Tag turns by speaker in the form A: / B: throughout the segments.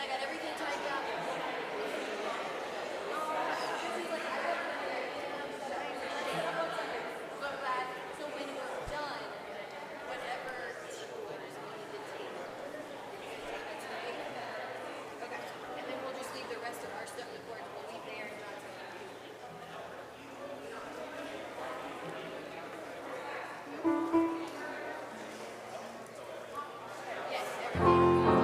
A: got everything typed up. So when we're done, whatever orders we need to take, okay, and then we'll just leave the rest of our stuff, the boards will leave there and not. Yes, everything.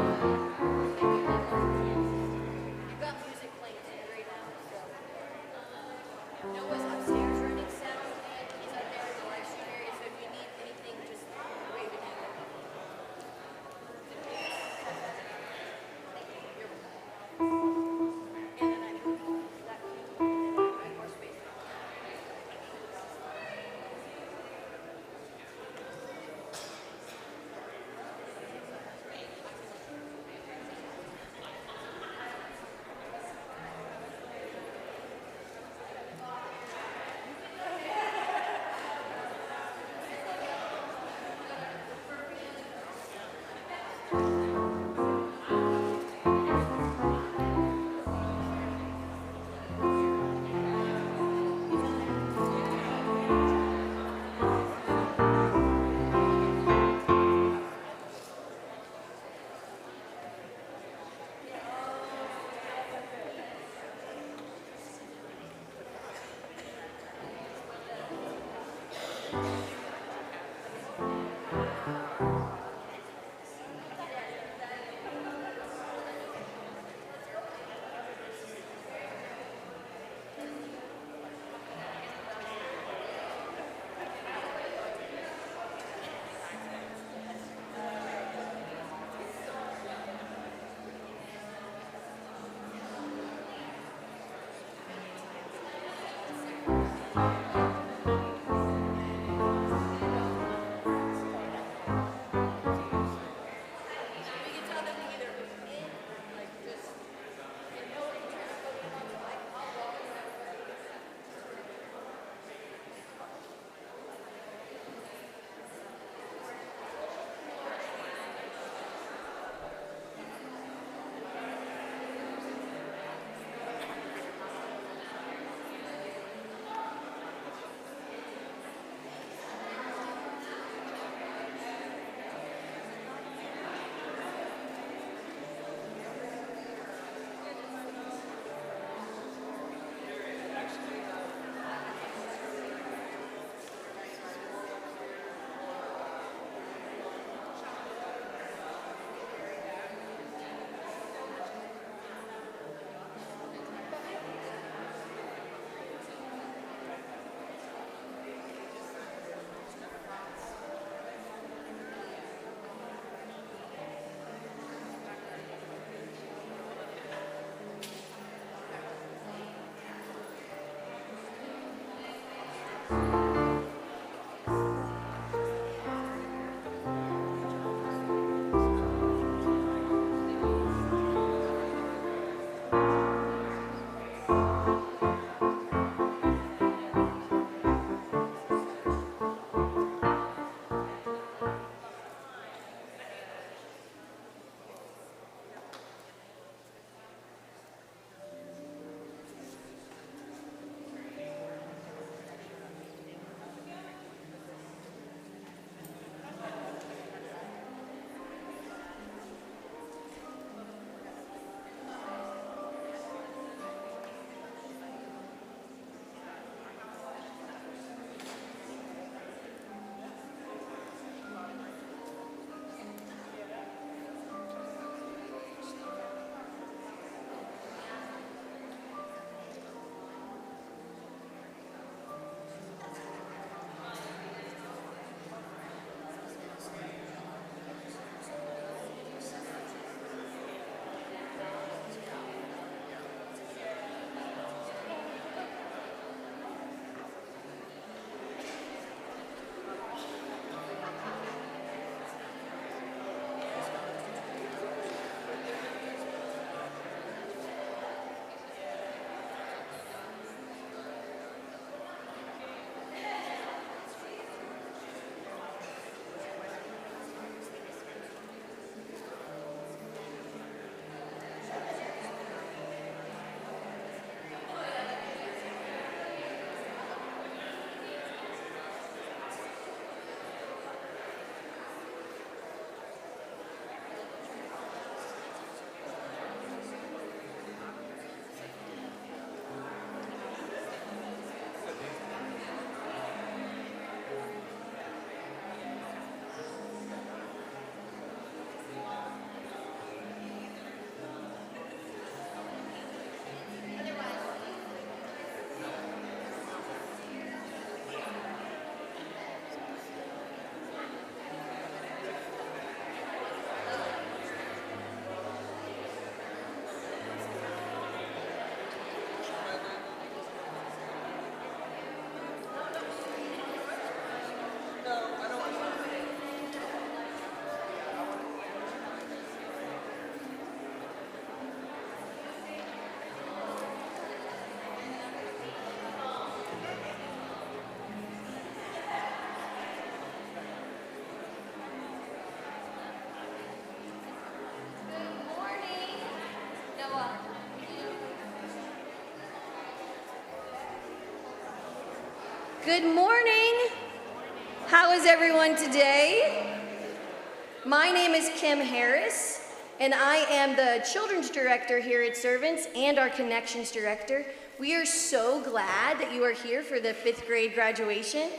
A: Good morning. How is everyone today? My name is Kim Harris, and I am the Children's Director here at Servants and our Connections Director. We are so glad that you are here for the 5th grade graduation.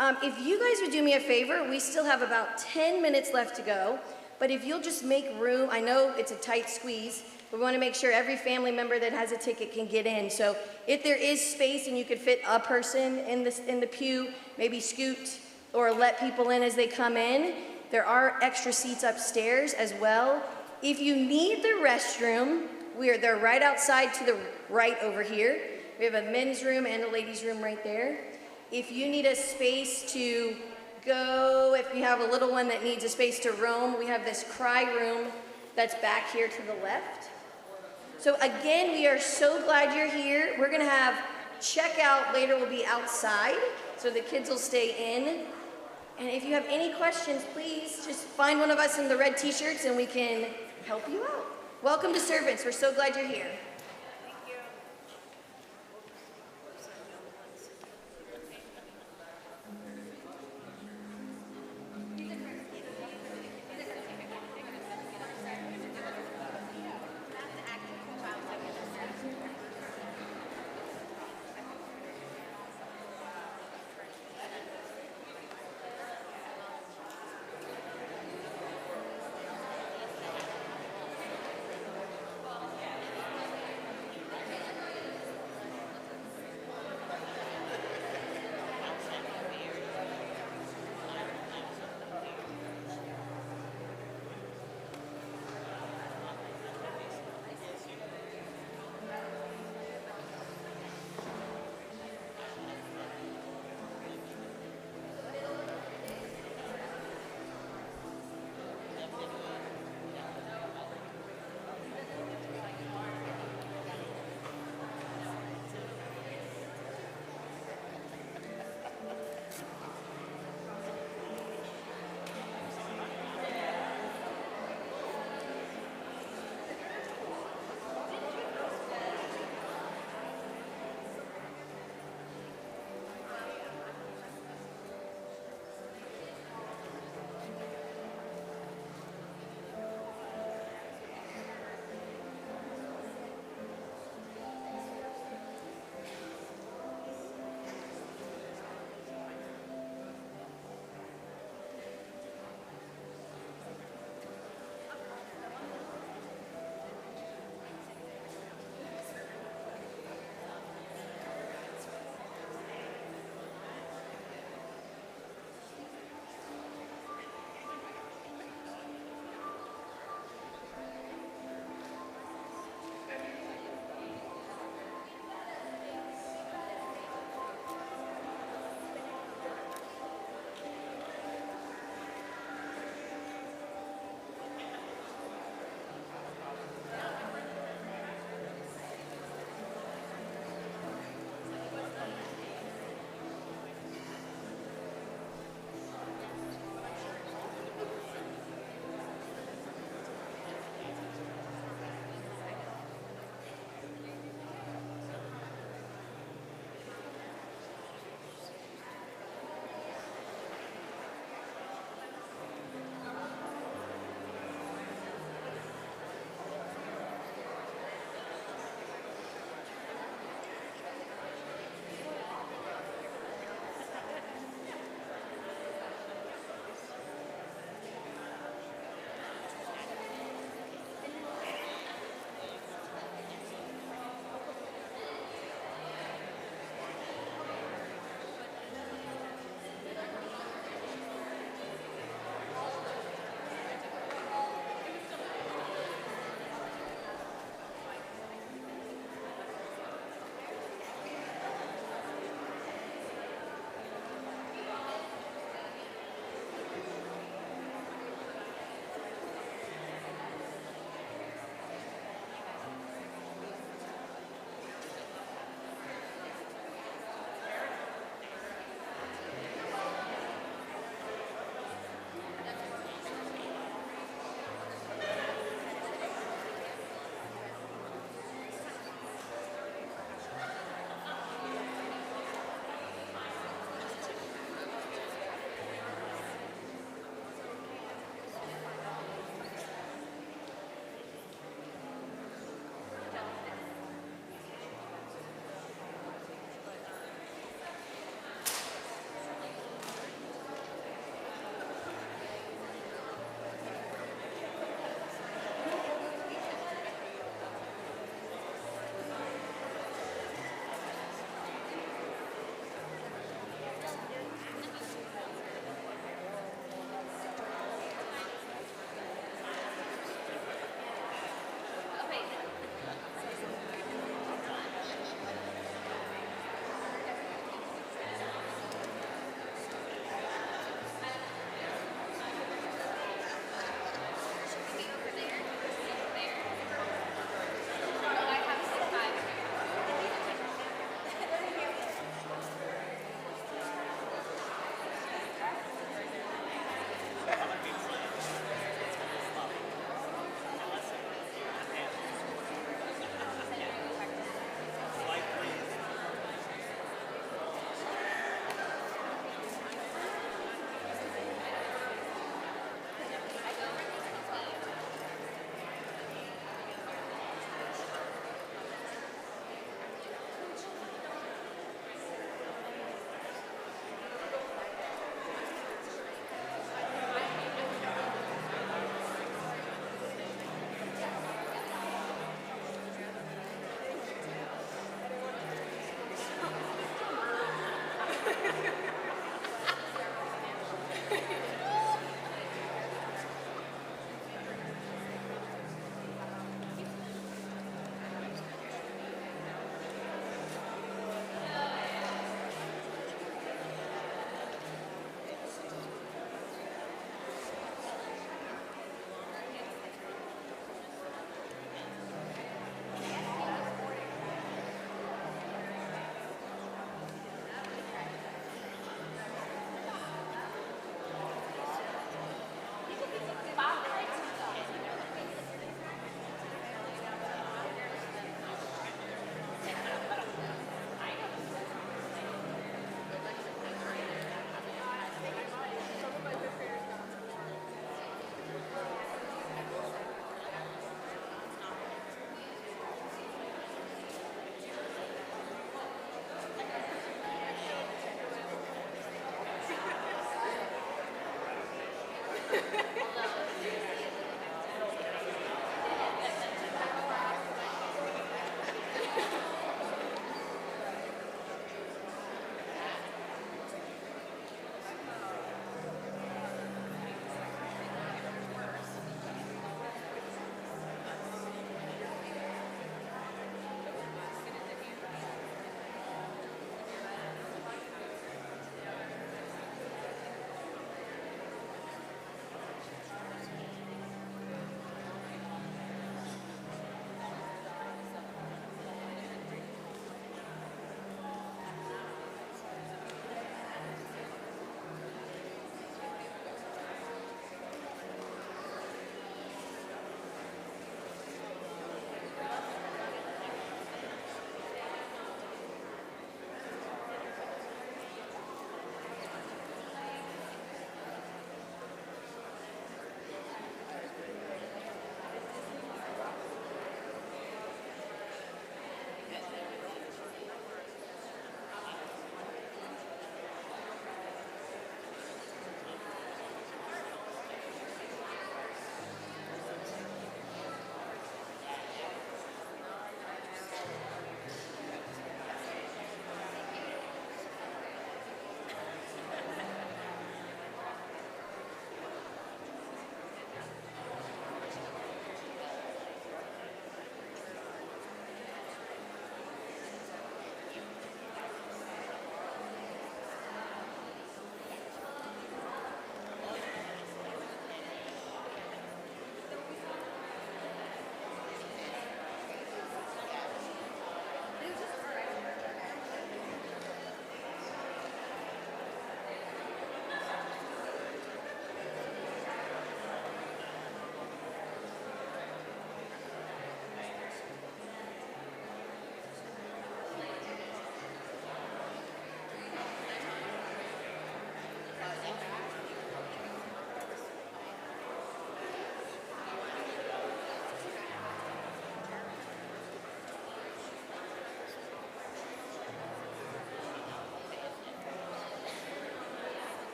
A: If you guys would do me a favor, we still have about 10 minutes left to go, but if you'll just make room, I know it's a tight squeeze, but we want to make sure every family member that has a ticket can get in. So if there is space and you could fit a person in the pew, maybe scoot or let people in as they come in. There are extra seats upstairs as well. If you need the restroom, they're right outside to the right over here. We have a men's room and a ladies' room right there. If you need a space to go, if you have a little one that needs a space to roam, we have this cry room that's back here to the left. So again, we are so glad you're here. We're gonna have checkout later will be outside, so the kids will stay in. And if you have any questions, please just find one of us in the red t-shirts and we can help you out. Welcome to Servants. We're so glad you're here.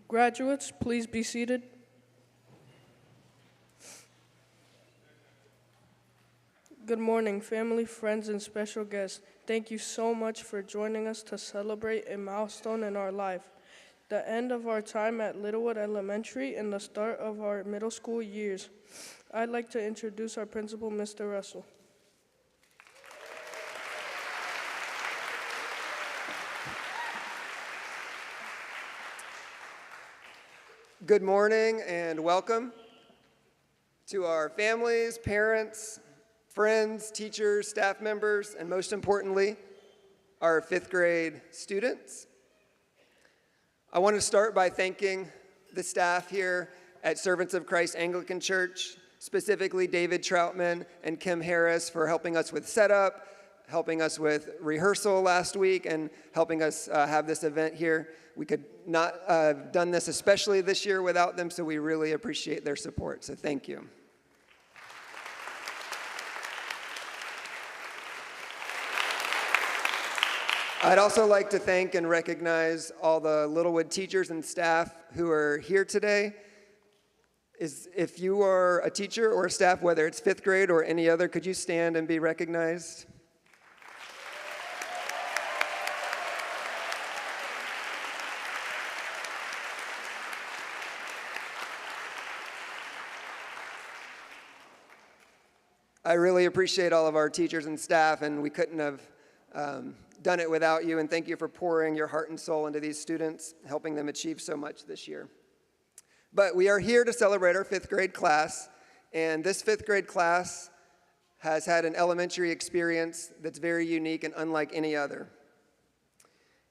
B: Graduates, please be seated. Good morning, family, friends, and special guests. Thank you so much for joining us to celebrate a milestone in our life, the end of our time at Littlewood Elementary and the start of our middle school years. I'd like to introduce our principal, Mr. Russell.
C: Good morning and welcome to our families, parents, friends, teachers, staff members, and most importantly, our fifth grade students. I want to start by thanking the staff here at Servants of Christ Anglican Church, specifically David Troutman and Kim Harris for helping us with setup, helping us with rehearsal last week, and helping us have this event here. We could not have done this, especially this year, without them, so we really appreciate their support, so thank you. I'd also like to thank and recognize all the Littlewood teachers and staff who are here today. If you are a teacher or a staff, whether it's fifth grade or any other, could you stand and be recognized? I really appreciate all of our teachers and staff, and we couldn't have done it without you, and thank you for pouring your heart and soul into these students, helping them achieve so much this year. But we are here to celebrate our fifth grade class, and this fifth grade class has had an elementary experience that's very unique and unlike any other.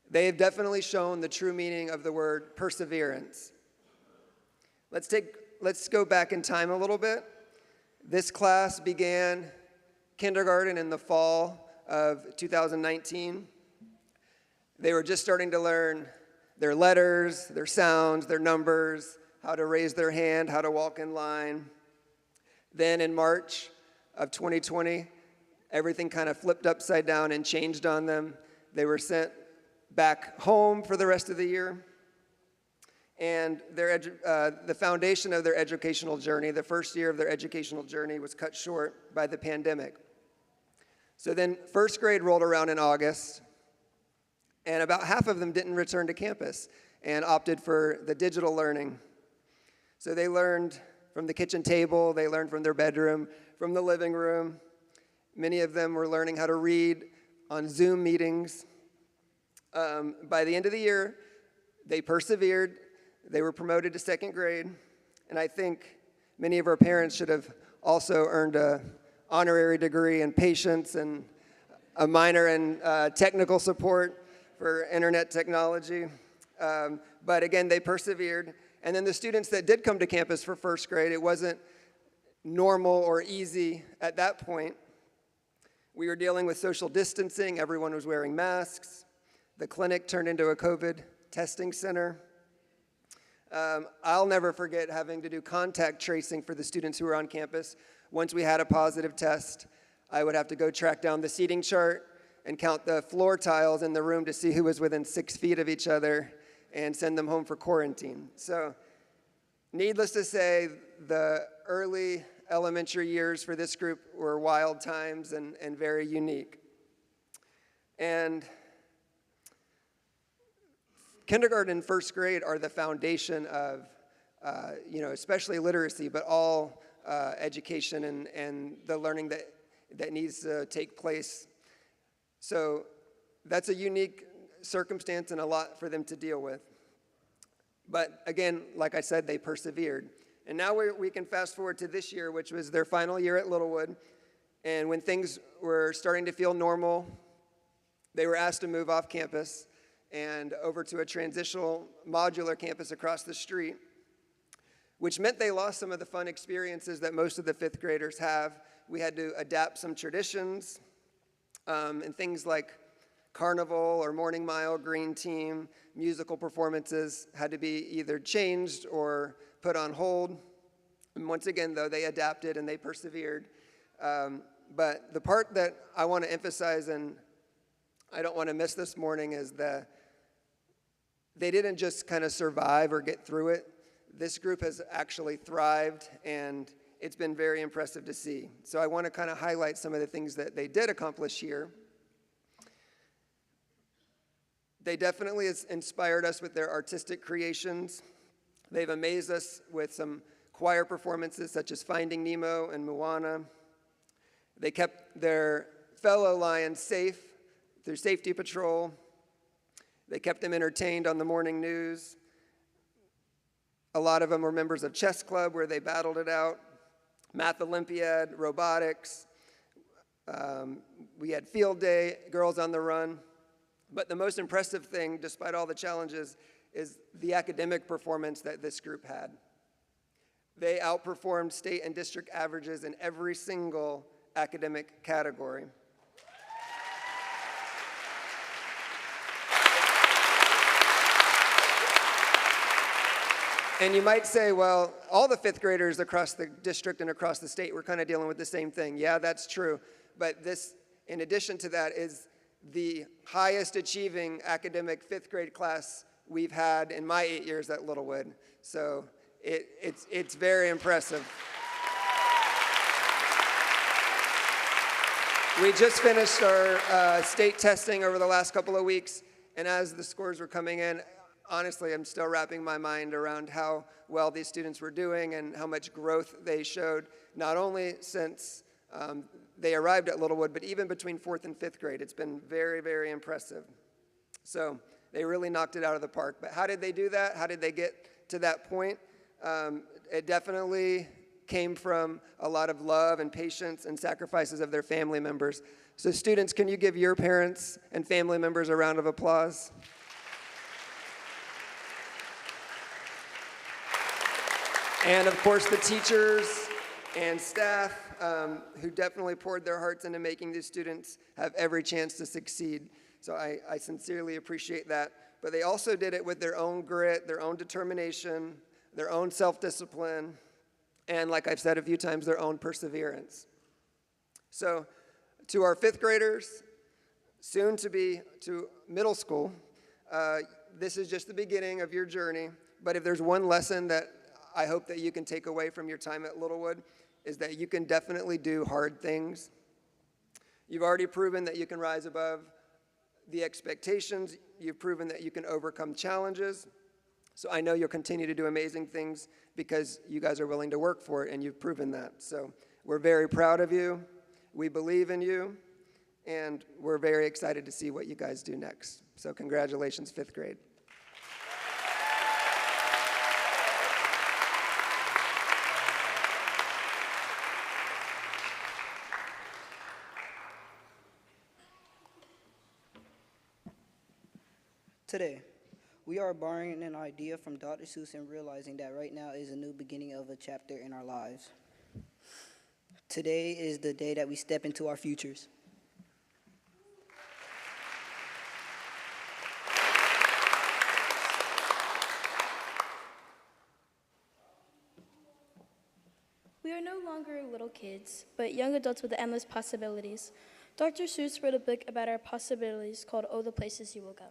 C: They have definitely shown the true meaning of the word perseverance. Let's go back in time a little bit. This class began kindergarten in the fall of 2019. They were just starting to learn their letters, their sounds, their numbers, how to raise their hand, how to walk in line. Then in March of 2020, everything kind of flipped upside down and changed on them. They were sent back home for the rest of the year. And the foundation of their educational journey, the first year of their educational journey, was cut short by the pandemic. So then first grade rolled around in August, and about half of them didn't return to campus and opted for the digital learning. So they learned from the kitchen table, they learned from their bedroom, from the living room. Many of them were learning how to read on Zoom meetings. By the end of the year, they persevered. They were promoted to second grade, and I think many of our parents should have also earned an honorary degree in patience and a minor in technical support for internet technology. But again, they persevered. And then the students that did come to campus for first grade, it wasn't normal or easy at that point. We were dealing with social distancing. Everyone was wearing masks. The clinic turned into a COVID testing center. I'll never forget having to do contact tracing for the students who were on campus. Once we had a positive test, I would have to go track down the seating chart and count the floor tiles in the room to see who was within 6 feet of each other and send them home for quarantine. So, needless to say, the early elementary years for this group were wild times and very unique. And kindergarten and first grade are the foundation of, especially literacy, but all education and the learning that needs to take place. So that's a unique circumstance and a lot for them to deal with. But again, like I said, they persevered. And now we can fast forward to this year, which was their final year at Littlewood. And when things were starting to feel normal, they were asked to move off campus and over to a transitional modular campus across the street, which meant they lost some of the fun experiences that most of the fifth graders have. We had to adapt some traditions and things like carnival or morning mile, green team, musical performances had to be either changed or put on hold. And once again, though, they adapted and they persevered. But the part that I want to emphasize and I don't want to miss this morning is they didn't just kind of survive or get through it. This group has actually thrived, and it's been very impressive to see. So I want to kind of highlight some of the things that they did accomplish here. They definitely inspired us with their artistic creations. They've amazed us with some choir performances such as Finding Nemo and Moana. They kept their fellow lions safe through safety patrol. They kept them entertained on the morning news. A lot of them were members of chess club where they battled it out. Math Olympiad, robotics. We had field day, girls on the run. But the most impressive thing, despite all the challenges, is the academic performance that this group had. They outperformed state and district averages in every single academic category. And you might say, well, all the fifth graders across the district and across the state were kind of dealing with the same thing. Yeah, that's true. But this, in addition to that, is the highest achieving academic fifth grade class we've had in my 8 years at Littlewood. So it's very impressive. We just finished our state testing over the last couple of weeks, and as the scores were coming in, honestly, I'm still wrapping my mind around how well these students were doing and how much growth they showed, not only since they arrived at Littlewood, but even between 4th and 5th grade. It's been very, very impressive. So they really knocked it out of the park. But how did they do that? How did they get to that point? It definitely came from a lot of love and patience and sacrifices of their family members. So students, can you give your parents and family members a round of applause? And of course, the teachers and staff who definitely poured their hearts into making these students have every chance to succeed. So I sincerely appreciate that. But they also did it with their own grit, their own determination, their own self-discipline, and like I've said a few times, their own perseverance. So to our fifth graders, soon to be to middle school, this is just the beginning of your journey. But if there's one lesson that I hope that you can take away from your time at Littlewood, is that you can definitely do hard things. You've already proven that you can rise above the expectations. You've proven that you can overcome challenges. So I know you'll continue to do amazing things because you guys are willing to work for it, and you've proven that. So we're very proud of you. We believe in you, and we're very excited to see what you guys do next. So congratulations, fifth grade.
D: Today, we are borrowing an idea from Dr. Seuss and realizing that right now is a new beginning of a chapter in our lives. Today is the day that we step into our futures.
E: We are no longer little kids, but young adults with endless possibilities. Dr. Seuss wrote a book about our possibilities called Oh, the Places You Will Go.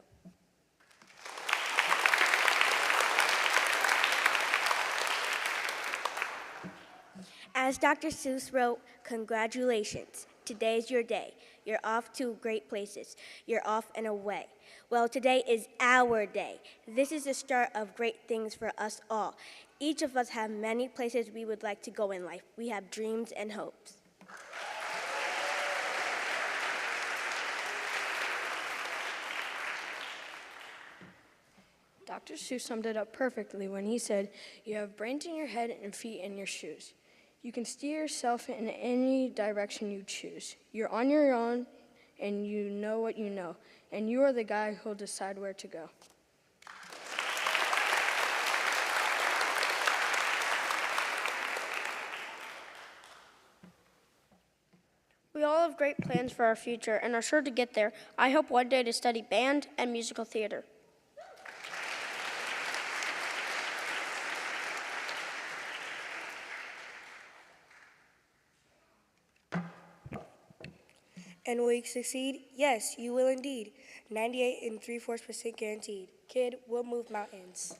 F: As Dr. Seuss wrote, congratulations. Today's your day. You're off to great places. You're off and away. Well, today is our day. This is the start of great things for us all. Each of us have many places we would like to go in life. We have dreams and hopes.
E: Dr. Seuss summed it up perfectly when he said, you have brains in your head and feet in your shoes. You can steer yourself in any direction you choose. You're on your own, and you know what you know, and you are the guy who'll decide where to go.
F: We all have great plans for our future and are sure to get there. I hope one day to study band and musical theater.
G: And will you succeed? Yes, you will indeed. 98 and 3/4% guaranteed. Kid, we'll move mountains.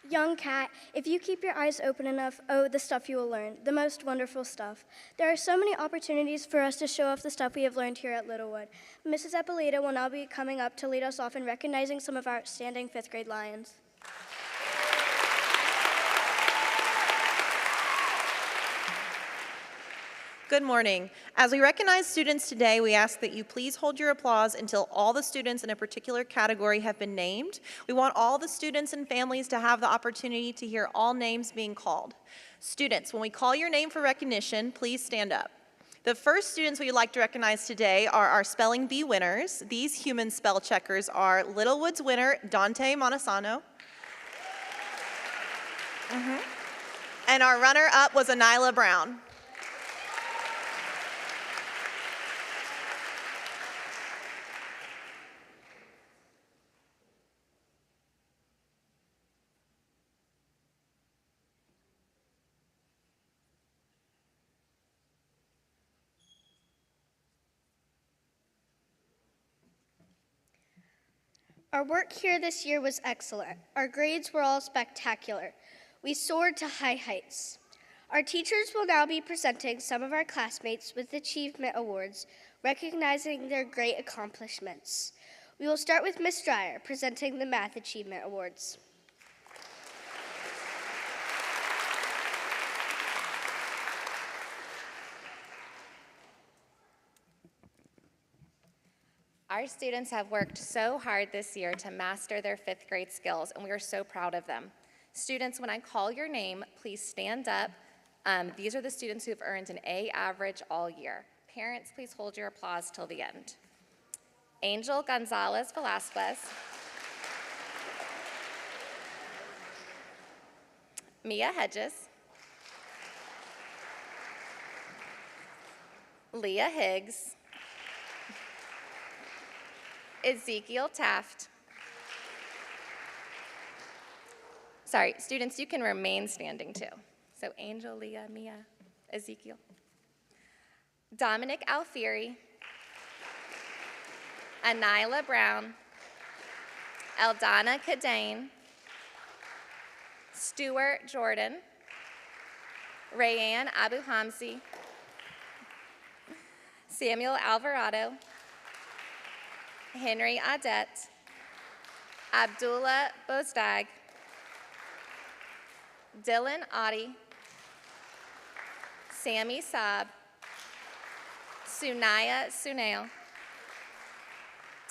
F: Young cat, if you keep your eyes open enough, oh, the stuff you will learn, the most wonderful stuff. There are so many opportunities for us to show off the stuff we have learned here at Littlewood. Mrs. Eppolita will now be coming up to lead us off in recognizing some of our outstanding 5th grade lions.
H: Good morning. As we recognize students today, we ask that you please hold your applause until all the students in a particular category have been named. We want all the students and families to have the opportunity to hear all names being called. Students, when we call your name for recognition, please stand up. The first students we would like to recognize today are our Spelling Bee winners. These human spell checkers are Littlewood's winner, Dante Montesano. And our runner-up was Anila Brown.
F: Our work here this year was excellent. Our grades were all spectacular. We soared to high heights. Our teachers will now be presenting some of our classmates with achievement awards, recognizing their great accomplishments. We will start with Miss Dreyer, presenting the Math Achievement Awards.
I: Our students have worked so hard this year to master their 5th grade skills, and we are so proud of them. Students, when I call your name, please stand up. These are the students who have earned an A average all year. Parents, please hold your applause till the end. Angel Gonzalez Velasquez. Mia Hedges. Leah Higgs. Ezekiel Taft. Sorry, students, you can remain standing too. So Angel, Leah, Mia, Ezekiel. Dominic Alfieri. Anila Brown. Eldana Cadane. Stuart Jordan. Rayanne Abu Hamzi. Samuel Alvarado. Henry Adet, Abdullah Bozdag, Dylan Adi, Sammy Saab, Sunaya Sunail,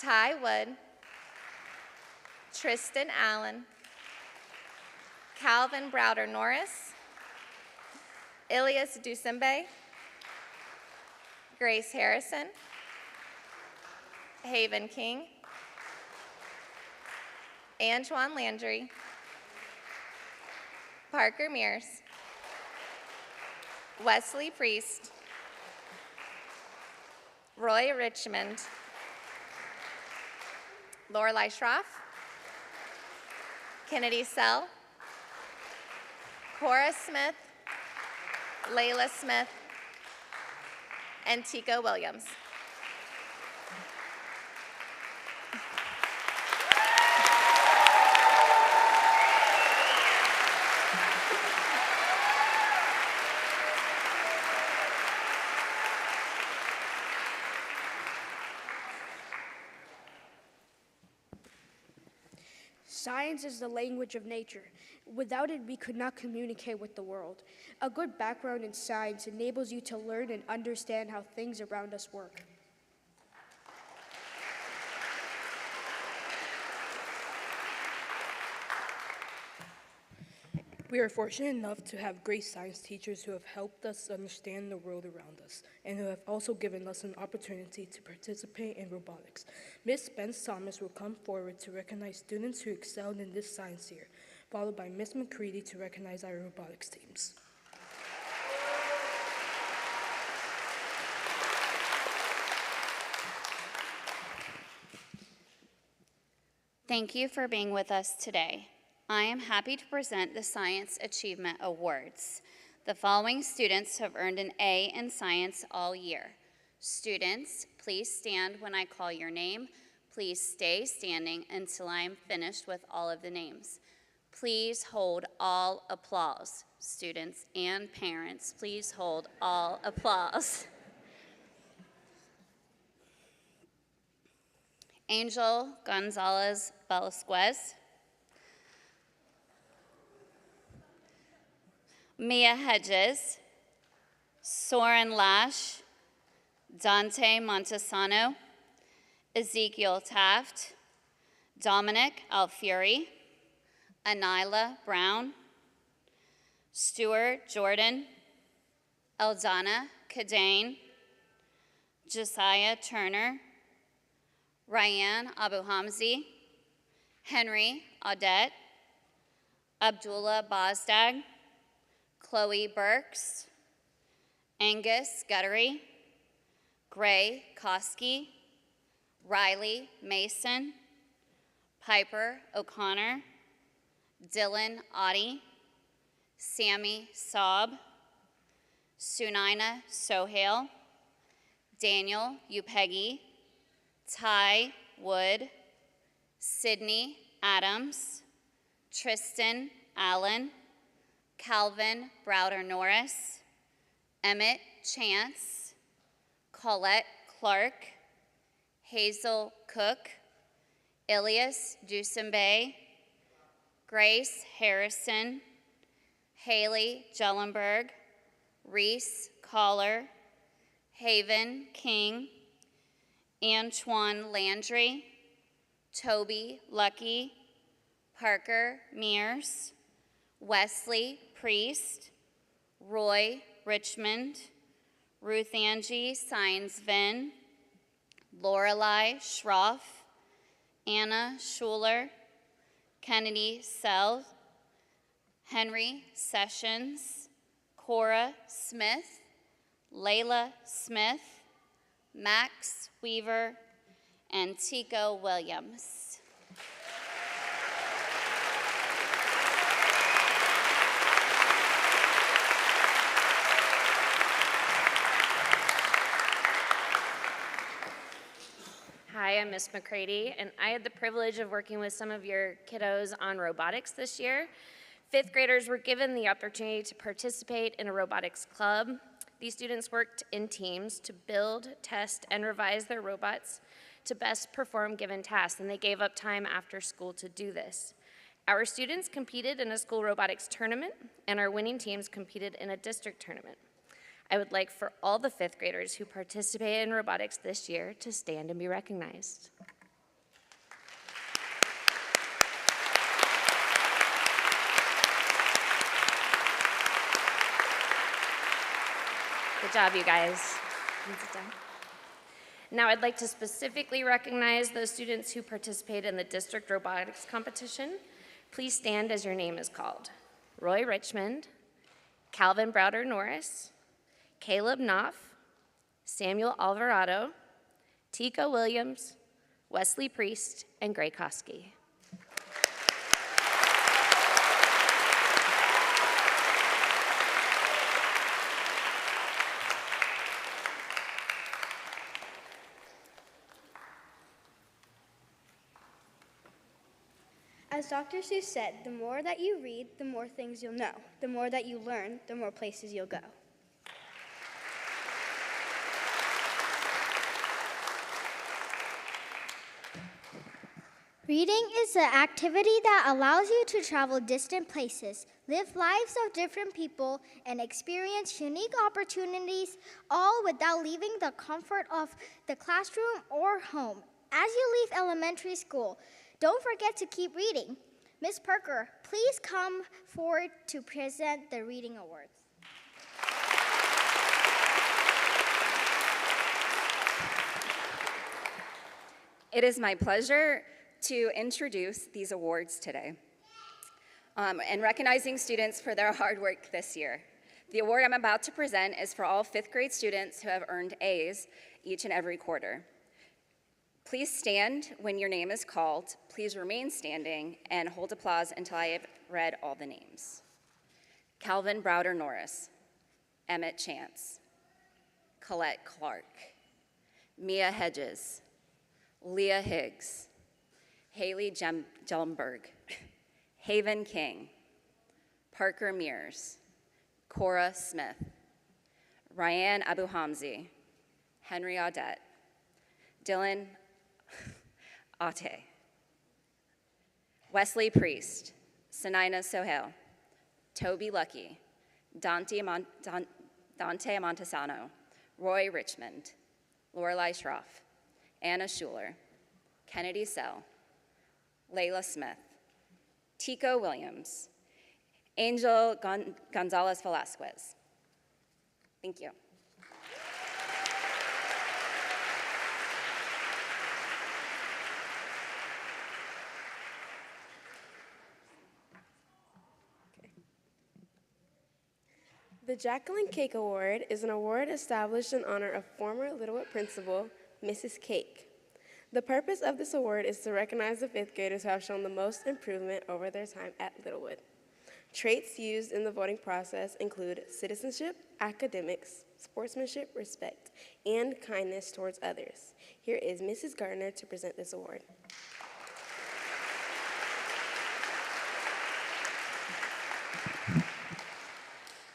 I: Ty Wood, Tristan Allen, Calvin Browder Norris, Ilias Dusembe, Grace Harrison, Haven King, Antoine Landry, Parker Mears, Wesley Priest, Roy Richmond, Lorelei Schroff, Kennedy Sell, Cora Smith, Layla Smith, and Tico Williams.
E: Science is the language of nature. Without it, we could not communicate with the world. A good background in science enables you to learn and understand how things around us work.
J: We are fortunate enough to have great science teachers who have helped us understand the world around us and who have also given us an opportunity to participate in robotics. Ms. Spence Thomas will come forward to recognize students who excelled in this science year, followed by Ms. McCready to recognize our robotics teams.
K: Thank you for being with us today. I am happy to present the Science Achievement Awards. The following students have earned an A in science all year. Students, please stand when I call your name. Please stay standing until I am finished with all of the names. Please hold all applause. Students and parents, please hold all applause. Angel Gonzalez Velasquez. Mia Hedges. Soren Lash. Dante Montesano. Ezekiel Taft. Dominic Alfieri. Anila Brown. Stuart Jordan. Eldana Cadane. Josiah Turner. Ryan Abu Hamzi. Henry Audette. Abdullah Bozdag. Chloe Burks. Angus Guttery. Gray Koski. Riley Mason. Piper O'Connor. Dylan Oddie. Sammy Saab. Sunaina Sohail. Daniel Upegi. Ty Wood. Sydney Adams. Tristan Allen. Calvin Browder Norris. Emmett Chance. Colette Clark. Hazel Cook. Ilias Dusembe. Grace Harrison. Haley Jellenberg. Reese Collar. Haven King. Antoine Landry. Toby Lucky. Parker Mears. Wesley Priest. Roy Richmond. Ruth Angie Sines-Vin. Lorelei Schroff. Anna Schuler. Kennedy Sell. Henry Sessions. Cora Smith. Layla Smith. Max Weaver. And Tico Williams.
L: Hi, I'm Miss McCready, and I had the privilege of working with some of your kiddos on robotics this year. Fifth graders were given the opportunity to participate in a robotics club. These students worked in teams to build, test, and revise their robots to best perform given tasks, and they gave up time after school to do this. Our students competed in a school robotics tournament, and our winning teams competed in a district tournament. I would like for all the fifth graders who participated in robotics this year to stand and be recognized. Good job, you guys. Now I'd like to specifically recognize those students who participated in the district robotics competition. Please stand as your name is called. Roy Richmond, Calvin Browder Norris, Caleb Knopf, Samuel Alvarado, Tico Williams, Wesley Priest, and Gray Koski.
F: As Dr. Seuss said, the more that you read, the more things you'll know. The more that you learn, the more places you'll go.
M: Reading is an activity that allows you to travel distant places, live lives of different people, and experience unique opportunities, all without leaving the comfort of the classroom or home. As you leave elementary school, don't forget to keep reading. Ms. Parker, please come forward to present the Reading Awards.
N: It is my pleasure to introduce these awards today and recognizing students for their hard work this year. The award I'm about to present is for all fifth grade students who have earned A's each and every quarter. Please stand when your name is called. Please remain standing and hold applause until I have read all the names. Calvin Browder Norris, Emmett Chance, Colette Clark, Mia Hedges, Leah Higgs, Haley Jelmberg, Haven King, Parker Mears, Cora Smith, Ryan Abu Hamzi, Henry Audette, Dylan Ate, Wesley Priest, Sanina Sohail, Toby Lucky, Dante Montesano, Roy Richmond, Lorelei Schroff, Anna Schuler, Kennedy Sell, Layla Smith, Tico Williams, Angel Gonzalez Velasquez. Thank you.
O: The Jacqueline Cake Award is an award established in honor of former Littlewood principal, Mrs. Cake. The purpose of this award is to recognize the fifth graders who have shown the most improvement over their time at Littlewood. Traits used in the voting process include citizenship, academics, sportsmanship, respect, and kindness towards others. Here is Mrs. Gardner to present this award.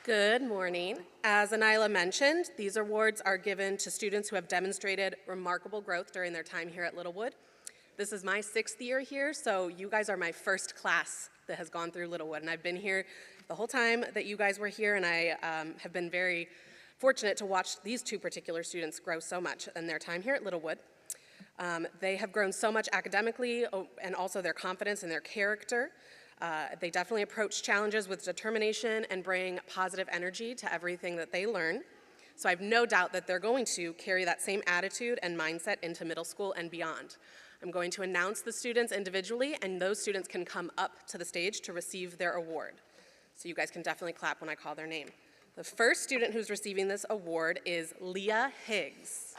P: Good morning. As Anila mentioned, these awards are given to students who have demonstrated remarkable growth during their time here at Littlewood. This is my 6th year here, so you guys are my first class that has gone through Littlewood, and I've been here the whole time that you guys were here, and I have been very fortunate to watch these two particular students grow so much in their time here at Littlewood. They have grown so much academically and also their confidence and their character. They definitely approach challenges with determination and bring positive energy to everything that they learn. So I have no doubt that they're going to carry that same attitude and mindset into middle school and beyond. I'm going to announce the students individually, and those students can come up to the stage to receive their award. So you guys can definitely clap when I call their name. The first student who's receiving this award is Leah Higgs.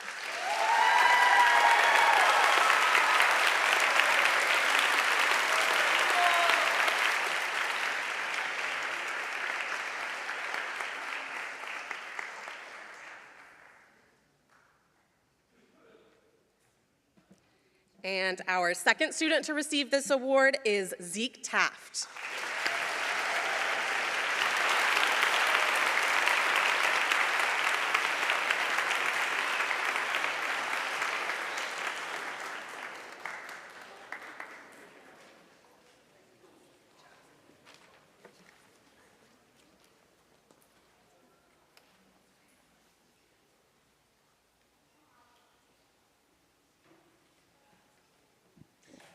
P: And our second student to receive this award is Zeke Taft.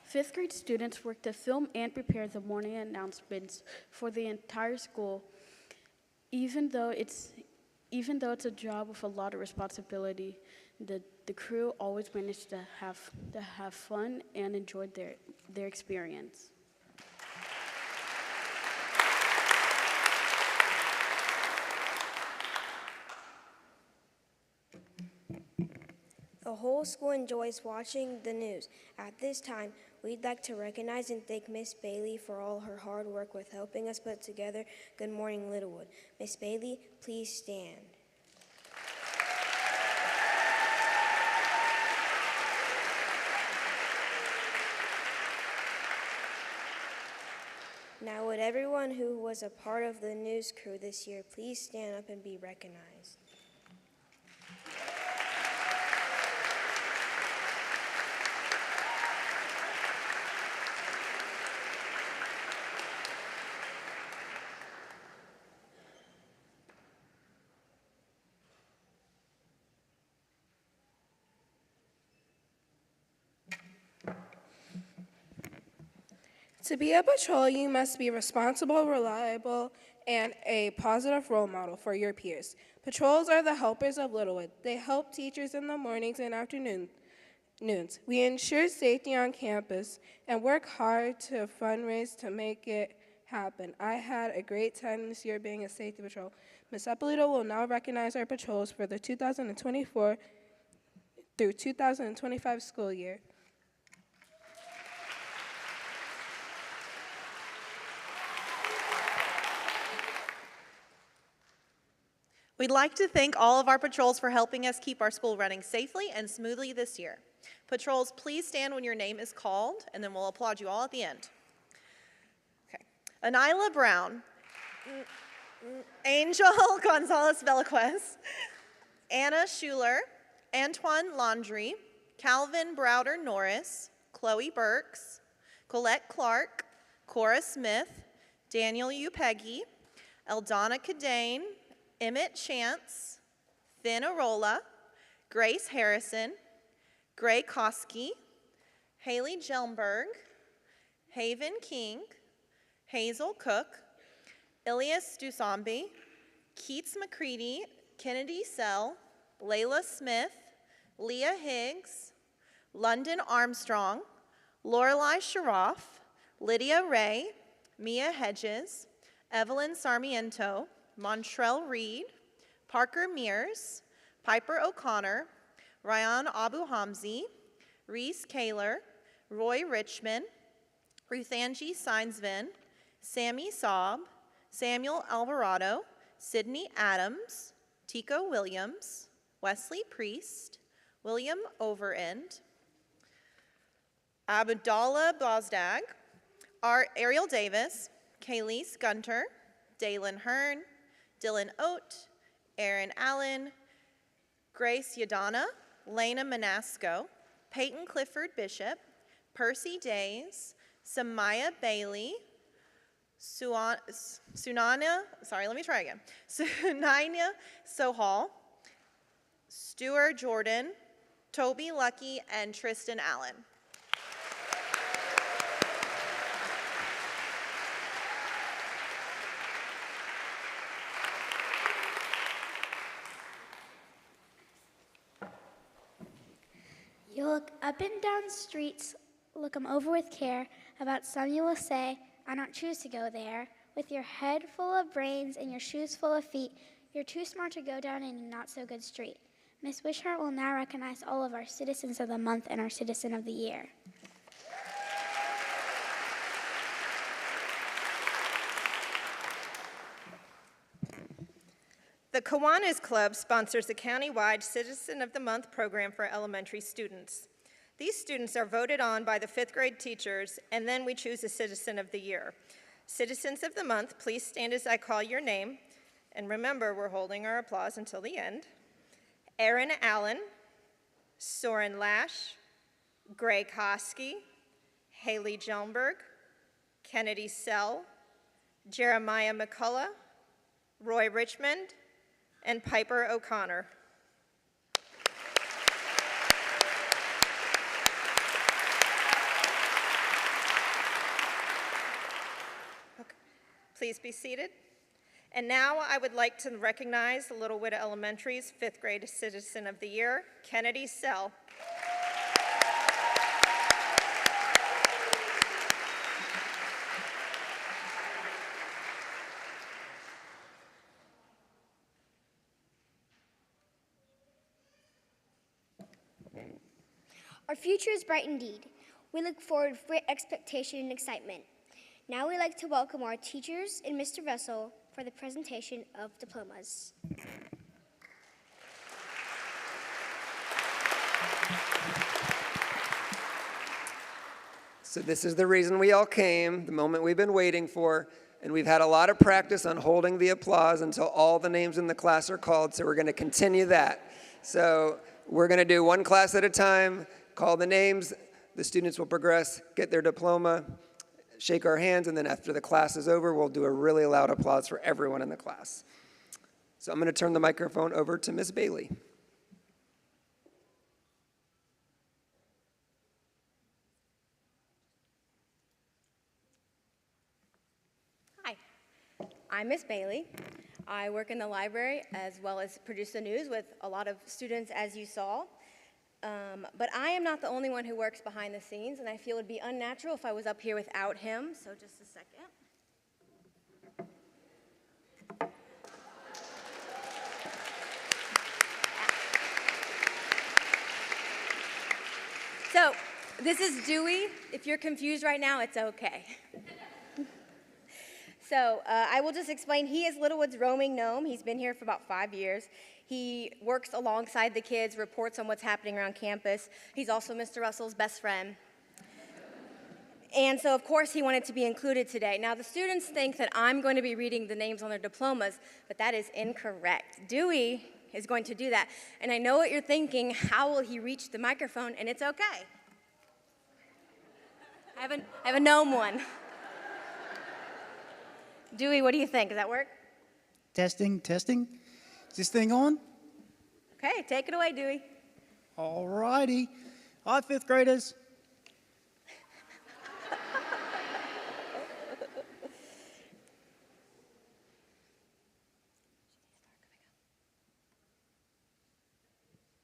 Q: Fifth grade students work to film and prepare the morning announcements for the entire school. Even though it's a job with a lot of responsibility, the crew always managed to have fun and enjoyed their experience.
G: The whole school enjoys watching the news. At this time, we'd like to recognize and thank Miss Bailey for all her hard work with helping us put together Good Morning Littlewood. Miss Bailey, please stand. Now would everyone who was a part of the news crew this year please stand up and be recognized.
B: To be a patrol, you must be responsible, reliable, and a positive role model for your peers. Patrols are the helpers of Littlewood. They help teachers in the mornings and afternoons. We ensure safety on campus and work hard to fundraise to make it happen. I had a great time this year being a safety patrol. Ms. Eppolito will now recognize our patrols for the
R: through 2025 school year.
H: We'd like to thank all of our patrols for helping us keep our school running safely and smoothly this year. Patrols, please stand when your name is called, and then we'll applaud you all at the end. Okay. Anila Brown, Angel Gonzalez Velazquez, Anna Schuler, Antoine Laundrie, Calvin Browder Norris, Chloe Burks, Colette Clark, Cora Smith, Daniel Upeggy, Eldana Cadane, Emmett Chance, Finn Arola, Grace Harrison, Gray Koski, Haley Jelmberg, Haven King, Hazel Cook, Ilias Dusambi, Keats McCready, Kennedy Sell, Layla Smith, Leah Higgs, London Armstrong, Lorelei Sharoff, Lydia Ray, Mia Hedges, Evelyn Sarmiento, Montrell Reed, Parker Mears, Piper O'Connor, Ryan Abu Hamzi, Reese Kaler, Roy Richmond, Ruthanji Seinsvin, Sammy Saab, Samuel Alvarado, Sydney Adams, Tico Williams, Wesley Priest, William Overend, Abdallah Bozdag, Ariel Davis, Kayleese Gunter, Dalen Hearn, Dylan Oat, Aaron Allen, Grace Yadana, Lena Manasco, Peyton Clifford Bishop, Percy Days, Samaya Bailey, Sunanya Sohal, Stuart Jordan, Toby Lucky, and Tristan Allen.
M: You look up and down streets, look them over with care. About some you will say, I don't choose to go there. With your head full of brains and your shoes full of feet, you're too smart to go down any not-so-good street. Miss Wishart will now recognize all of our Citizens of the Month and our Citizen of the Year.
S: The Kiwanis Club sponsors the countywide Citizen of the Month program for elementary students. These students are voted on by the 5th grade teachers, and then we choose a Citizen of the Year. Citizens of the Month, please stand as I call your name. And remember, we're holding our applause until the end. Aaron Allen, Soren Lash, Gray Koski, Haley Jelmberg, Kennedy Sell, Jeremiah McCullough, Roy Richmond, and Piper O'Connor. Okay. Please be seated. And now I would like to recognize Littlewood Elementary's 5th grade Citizen of the Year, Kennedy Sell.
T: Our future is bright indeed. We look forward with great expectation and excitement. Now we'd like to welcome our teachers and Mr. Vessel for the presentation of diplomas.
C: So this is the reason we all came, the moment we've been waiting for, and we've had a lot of practice on holding the applause until all the names in the class are called, so we're going to continue that. So we're going to do one class at a time, call the names, the students will progress, get their diploma, shake our hands, and then after the class is over, we'll do a really loud applause for everyone in the class. So I'm going to turn the microphone over to Ms. Bailey.
U: Hi, I'm Miss Bailey. I work in the library as well as produce the news with a lot of students, as you saw. But I am not the only one who works behind the scenes, and I feel it would be unnatural if I was up here without him, so just a second. This is Dewey. If you're confused right now, it's okay. So I will just explain. He is Littlewood's roaming gnome. He's been here for about 5 years. He works alongside the kids, reports on what's happening around campus. He's also Mr. Russell's best friend. And so, of course, he wanted to be included today. Now, the students think that I'm going to be reading the names on their diplomas, but that is incorrect. Dewey is going to do that. And I know what you're thinking, how will he reach the microphone? And it's okay. I have a gnome one. Dewey, what do you think? Does that work?
A: Testing, testing. Is this thing on?
U: Okay, take it away, Dewey.
A: All righty. Hi, fifth graders.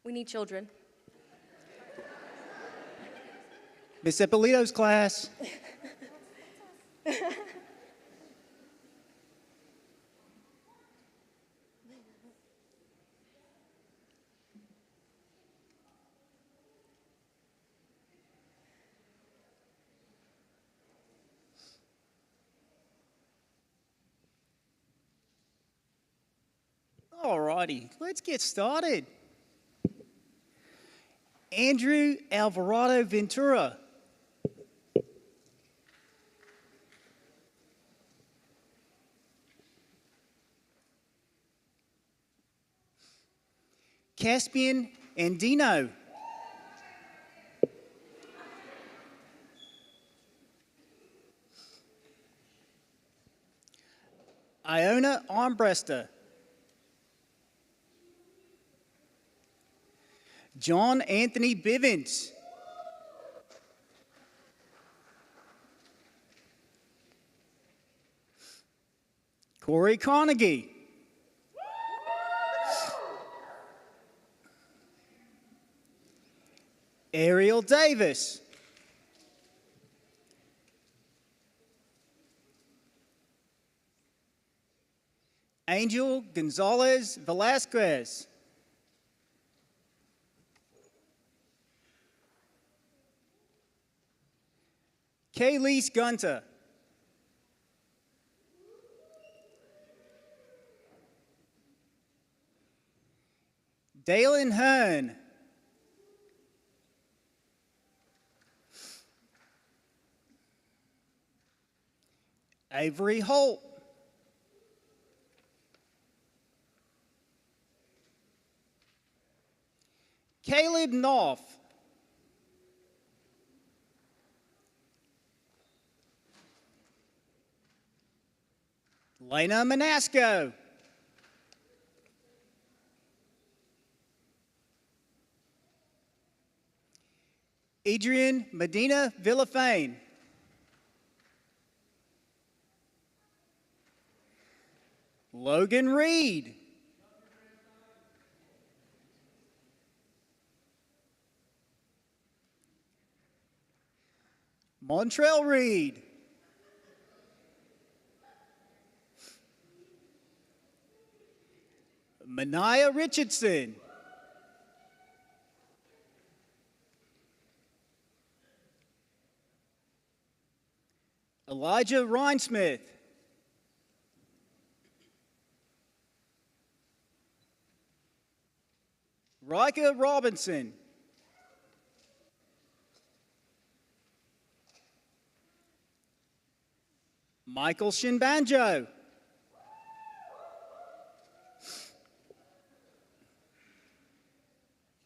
U: We need children.
A: Miss Ippolito's class. All righty, let's get started. Andrew Alvarado Ventura. Caspian Andino. Iona Armbrester. John Anthony Bivens. Corey Carnegie. Ariel Davis. Angel Gonzalez Velasquez. Kayleese Gunter. Dalen Hearn. Avery Holt. Caleb Knopf. Lena Manasco. Adrian Medina Villafane. Logan Reed. Montrell Reed. Mania Richardson. Elijah Rhinesmith. Rika Robinson. Michael Shinbanjo.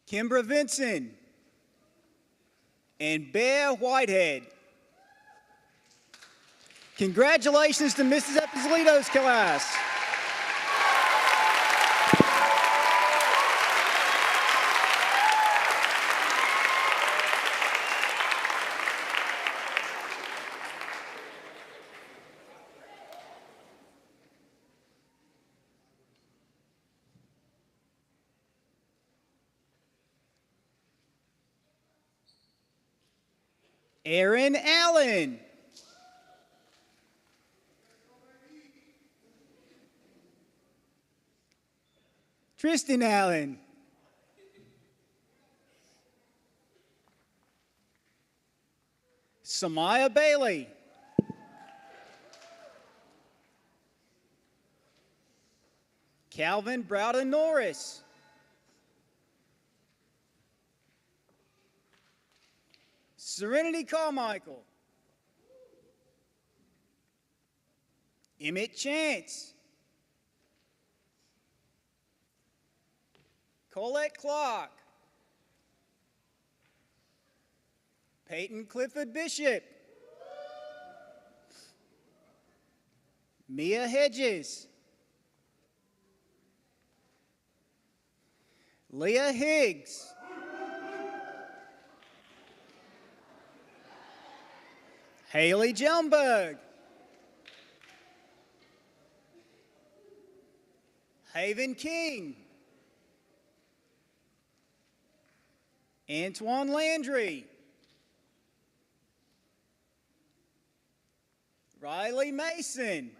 A: Kimbra Vinson. And Bear Whitehead. Congratulations to Mrs. Epizolito's class. Aaron Allen. Tristan Allen. Samaya Bailey. Calvin Browden Norris. Serenity Carmichael. Emmett Chance. Colette Clark. Peyton Clifford Bishop. Mia Hedges. Leah Higgs. Haley Jelmberg. Haven King. Antoine Landry. Riley Mason.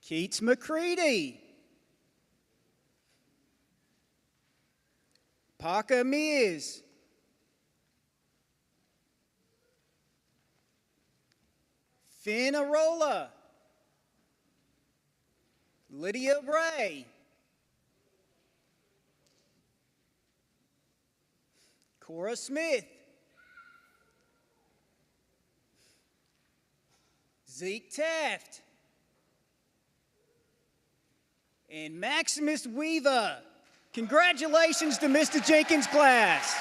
A: Keats McCready. Parker Mears. Finn Arola. Lydia Ray. Cora Smith. Zeke Taft. And Maximus Weaver. Congratulations to Mr. Jenkins' class.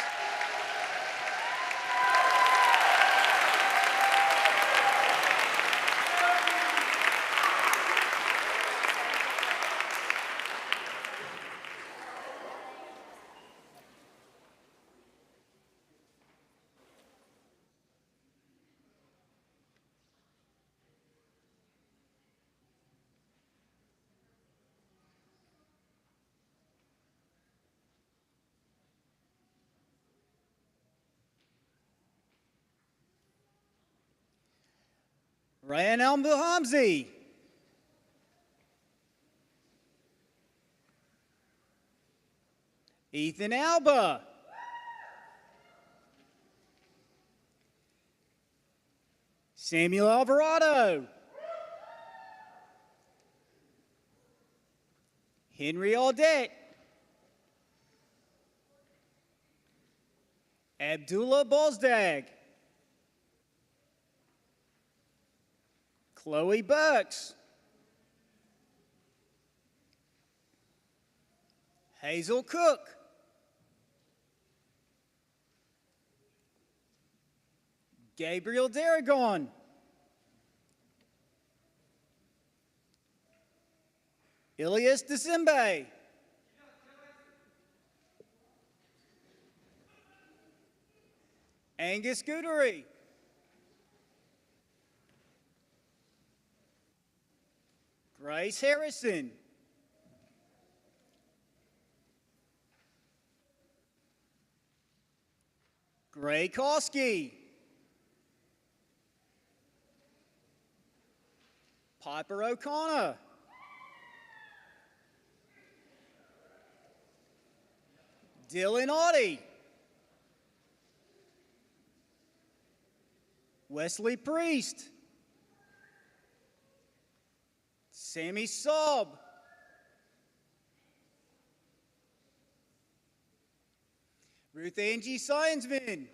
A: Ryan Al-Muhamzi. Ethan Alba. Samuel Alvarado. Henry Audette. Abdullah Bozdag. Chloe Burks. Hazel Cook. Gabriel Daragon. Ilias Desimbe. Angus Goodery. Grace Harrison. Gray Koski. Piper O'Connor. Dylan Oddie. Wesley Priest. Sammy Saub. Ruth Angie Syensman.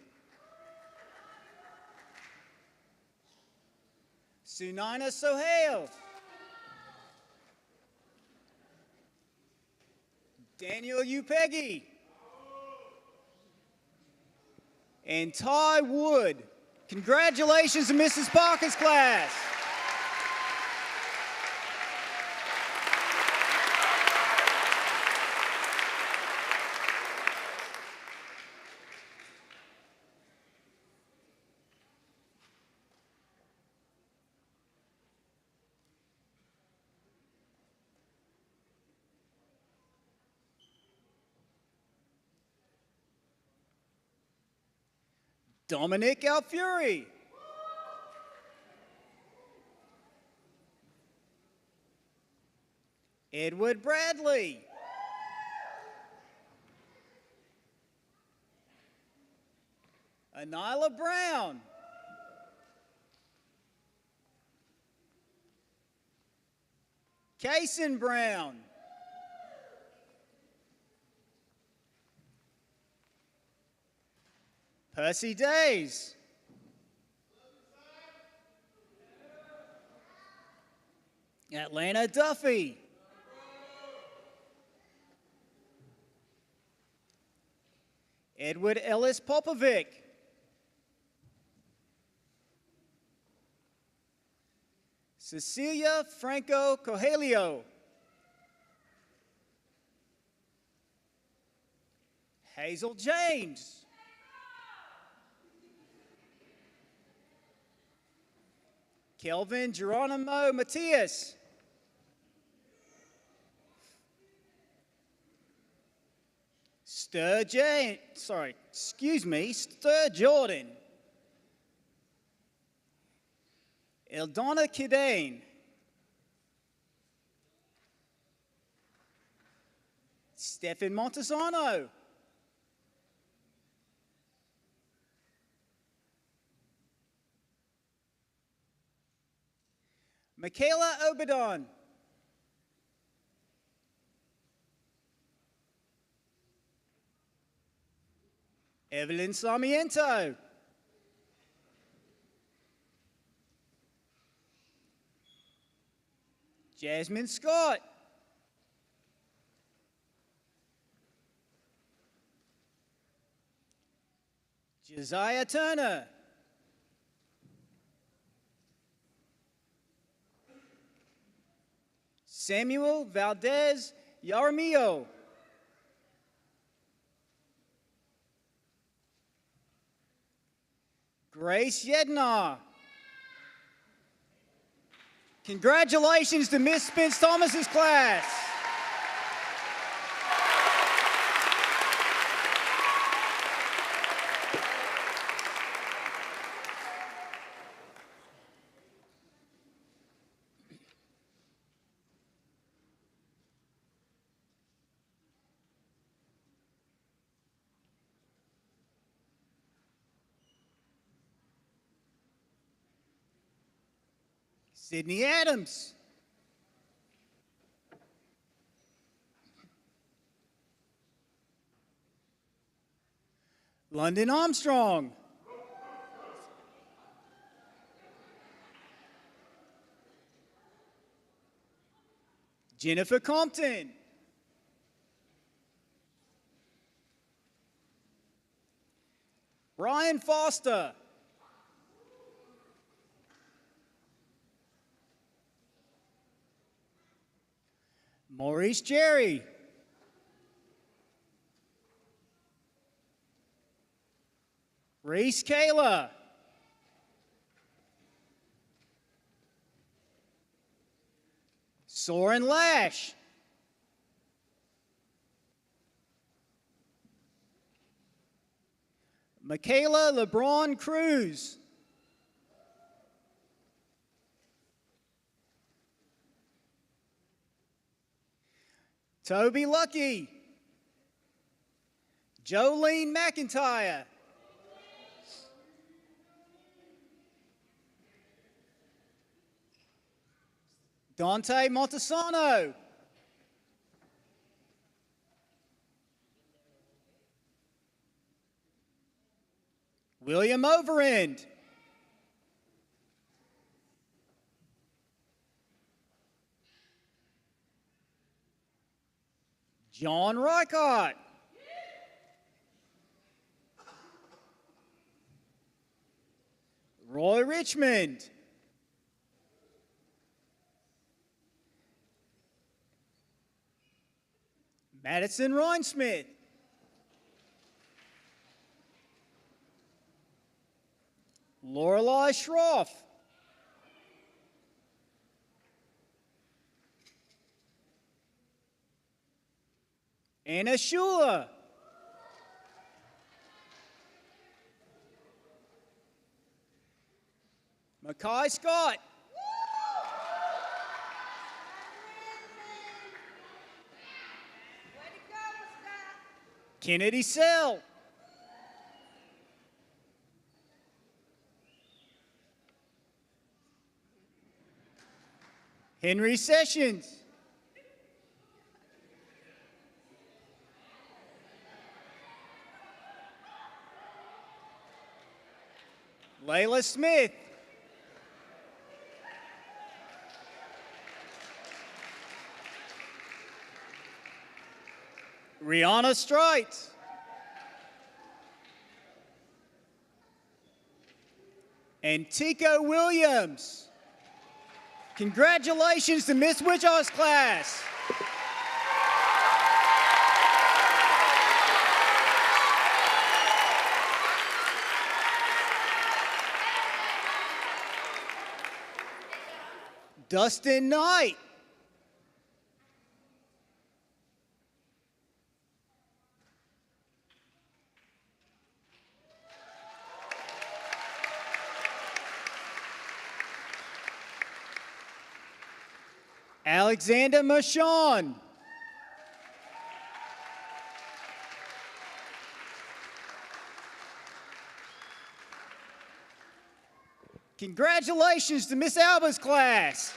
A: Sunaina Sohail. Daniel Upeggy. And Ty Wood. Congratulations to Mrs. Parker's class. Dominic Alfieri. Edward Bradley. Anila Brown. Kason Brown. Percy Days. Atlanta Duffy. Edward Ellis Popovic. Cecilia Franco Coelho. Hazel James. Kelvin Geronimo Matias. Stur Jordan. Eldona Kidane. Stefan Montesano. Michaela Obadon. Evelyn Sarmiento. Jasmine Scott. Josiah Turner. Samuel Valdez Yaramillo. Grace Yednar. Congratulations to Miss Spence Thomas's class. Sydney Adams. London Armstrong. Jennifer Compton. Brian Foster. Maurice Jerry. Reese Kayla. Soren Lash. Michaela LeBron Cruz. Toby Lucky. Jolene McIntyre. Dante Montesano. William Overend. John Reichert. Roy Richmond. Madison Rhinesmith. Lorelei Schroff. Anna Schuler. Mackay Scott. Kennedy Sell. Henry Sessions. Layla Smith. Rihanna Strite. And Tico Williams. Congratulations to Miss Wichita's class. Dustin Knight. Alexander Mashon. Congratulations to Miss Alba's class.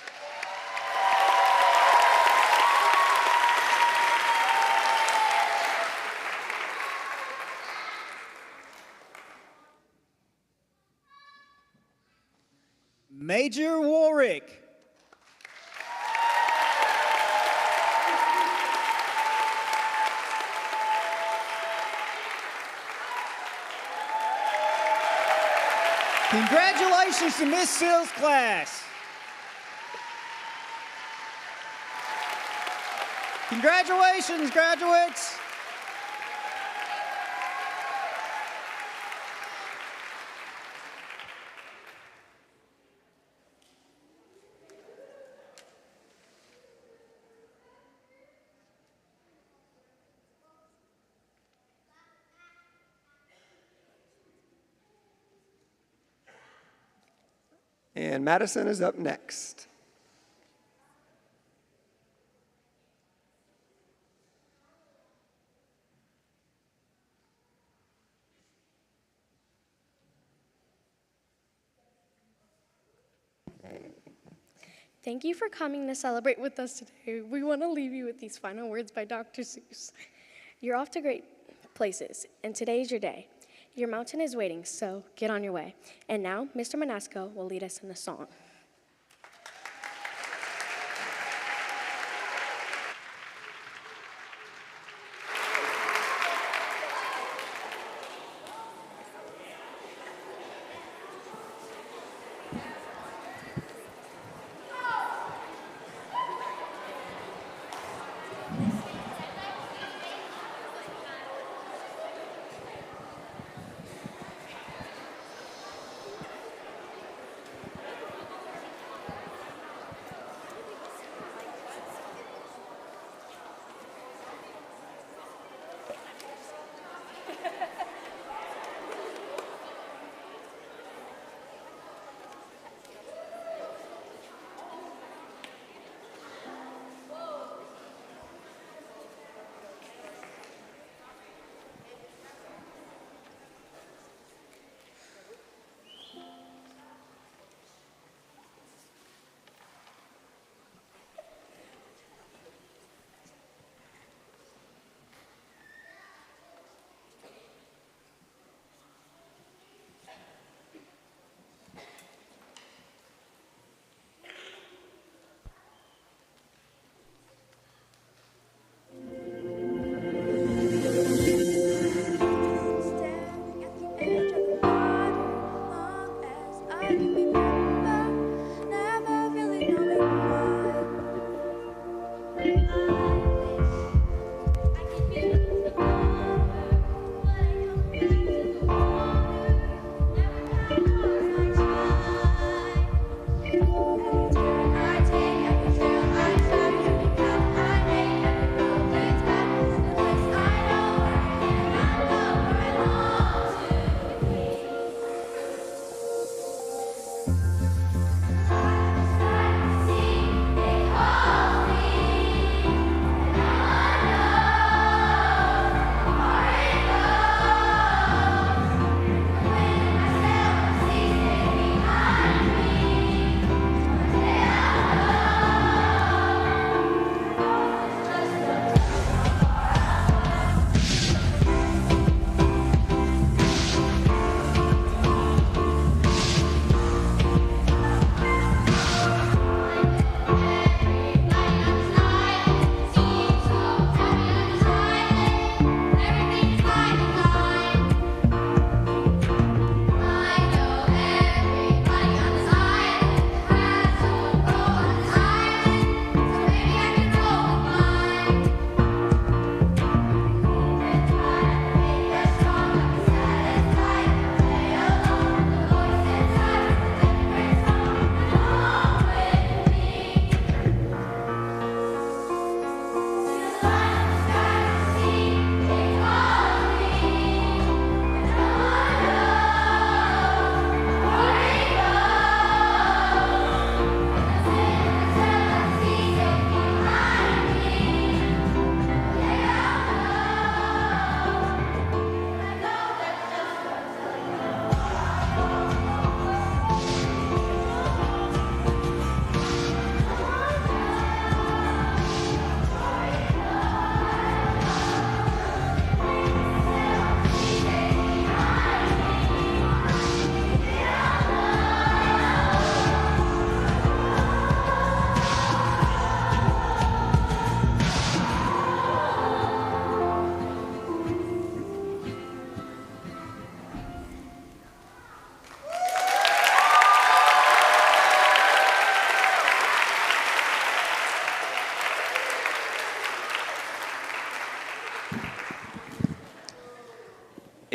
A: Major Warwick. Congratulations to Miss Sills' class. Congratulations, graduates.
C: And Madison is up next.
D: Thank you for coming to celebrate with us today. We want to leave you with these final words by Dr. Seuss. You're off to great places, and today is your day. Your mountain is waiting, so get on your way. And now, Mr. Manasco will lead us in the song.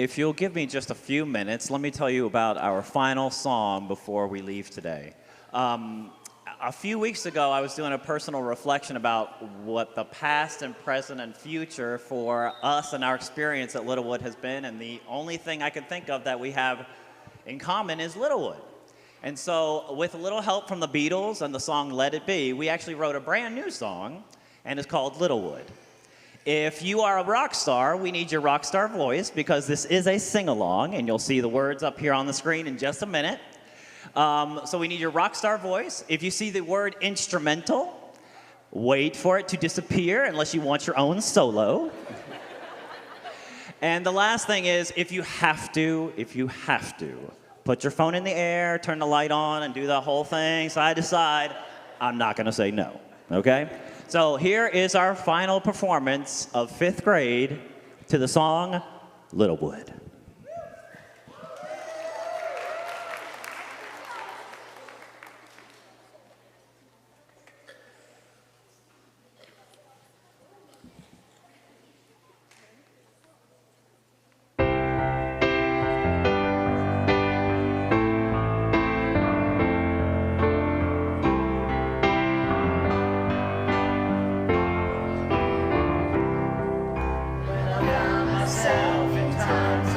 I: If you'll give me just a few minutes, let me tell you about our final song before we leave today. A few weeks ago, I was doing a personal reflection about what the past and present and future for us and our experience at Littlewood has been, and the only thing I could think of that we have in common is Littlewood. And so, with a little help from the Beatles and the song Let It Be, we actually wrote a brand new song, and it's called Littlewood. If you are a rock star, we need your rock star voice because this is a sing-along, and you'll see the words up here on the screen in just a minute. So we need your rock star voice. If you see the word instrumental, wait for it to disappear unless you want your own solo. And the last thing is, if you have to, put your phone in the air, turn the light on, and do the whole thing side to side, I'm not going to say no, okay? So here is our final performance of 5th grade to the song Littlewood.
V: Myself in times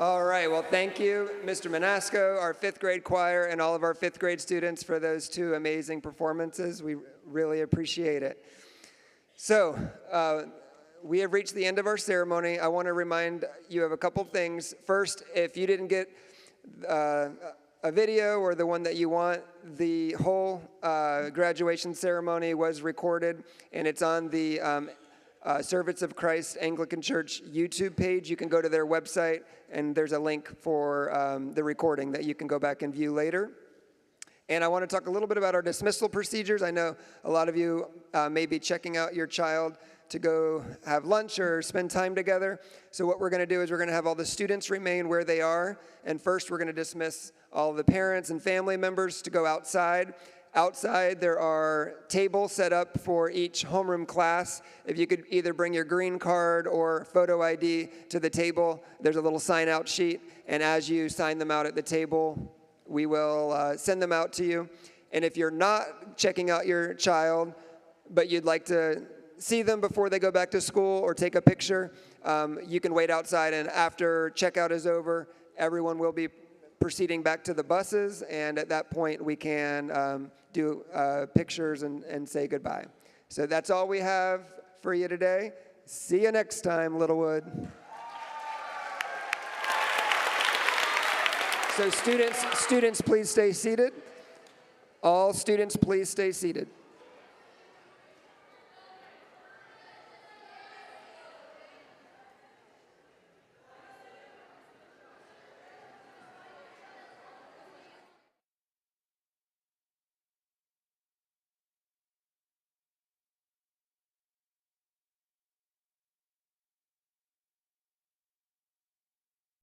C: All right, well, thank you, Mr. Manasco, our fifth grade choir, and all of our fifth grade students for those two amazing performances. We really appreciate it. So, we have reached the end of our ceremony. I want to remind you of a couple things. First, if you didn't get a video or the one that you want, the whole graduation ceremony was recorded, and it's on the Servants of Christ Anglican Church YouTube page. You can go to their website, and there's a link for the recording that you can go back and view later. And I want to talk a little bit about our dismissal procedures. I know a lot of you may be checking out your child to go have lunch or spend time together. So what we're going to do is we're going to have all the students remain where they are. And first, we're going to dismiss all the parents and family members to go outside. Outside, there are tables set up for each homeroom class. If you could either bring your green card or photo ID to the table, there's a little sign-out sheet. And as you sign them out at the table, we will send them out to you. And if you're not checking out your child, but you'd like to see them before they go back to school or take a picture, you can wait outside. And after checkout is over, everyone will be proceeding back to the buses. And at that point, we can do pictures and say goodbye. So that's all we have for you today. See you next time, Littlewood. So students, please stay seated. All students, please stay seated.